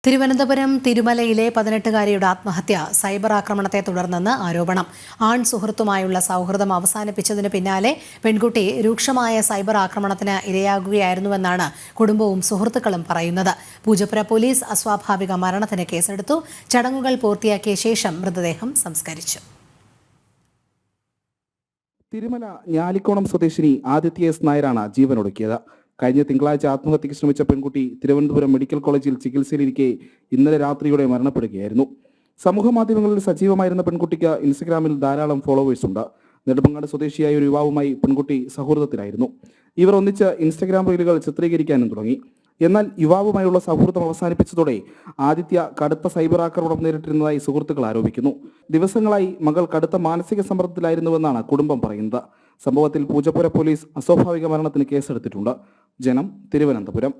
തിരുവനന്തപുരം തിരുമലയിലെ 18-കാരിയുടെ ആത്മഹത്യ സൈബർ ആക്രമണത്തെ തുടർന്നെന്ന് ആരോപണം. ആൺ സുഹൃത്തുമായുള്ള സൗഹൃദം അവസാനിപ്പിച്ചതിന് പിന്നാലെ പെൺകുട്ടി രൂക്ഷമായ സൈബർ ആക്രമണത്തിന് ഇരയാകുകയായിരുന്നുവെന്നാണ് കുടുംബവും സുഹൃത്തുക്കളും പറയുന്നത്. പൂജപ്പുര പോലീസ് അസ്വാഭാവിക മരണത്തിന് കേസെടുത്തു. ചടങ്ങുകൾ പൂർത്തിയാക്കിയ ശേഷം മൃതദേഹം സംസ്കരിച്ചു. തിരുമല ഞാലിക്കോണം സ്വദേശിനി ആദിത്യ എസ് നായരാണ് ജീവനൊടുക്കിയത്. കഴിഞ്ഞ തിങ്കളാഴ്ച ആത്മഹത്യയ്ക്ക് ശ്രമിച്ച പെൺകുട്ടി തിരുവനന്തപുരം മെഡിക്കൽ കോളേജിൽ ചികിത്സയിലിരിക്കെ ഇന്നലെ രാത്രിയോടെ മരണപ്പെടുകയായിരുന്നു. സമൂഹ മാധ്യമങ്ങളിൽ സജീവമായിരുന്ന പെൺകുട്ടിക്ക് ഇൻസ്റ്റഗ്രാമിൽ ധാരാളം ഫോളോവേഴ്സ് ഉണ്ട്. നെടുമങ്ങാട് സ്വദേശിയായ ഒരു യുവാവുമായി പെൺകുട്ടി സൗഹൃദത്തിലായിരുന്നു. ഇവർ ഒന്നിച്ച് ഇൻസ്റ്റഗ്രാം റീലുകൾ ചിത്രീകരിക്കാനും തുടങ്ങി. എന്നാൽ യുവാവുമായുള്ള സൗഹൃദം അവസാനിപ്പിച്ചതോടെ ആദിത്യ കടുത്ത സൈബർ ആക്രമണം നേരിട്ടിരുന്നതായി സുഹൃത്തുക്കൾ ആരോപിക്കുന്നു. ദിവസങ്ങളായി മകൾ കടുത്ത മാനസിക സമ്മർദ്ദത്തിലായിരുന്നുവെന്നാണ് കുടുംബം പറയുന്നത്. സംഭവത്തിൽ പൂജപ്പുര പോലീസ് അസ്വാഭാവിക മരണത്തിന് കേസെടുത്തിട്ടുണ്ട്. ജനം, തിരുവനന്തപുരം.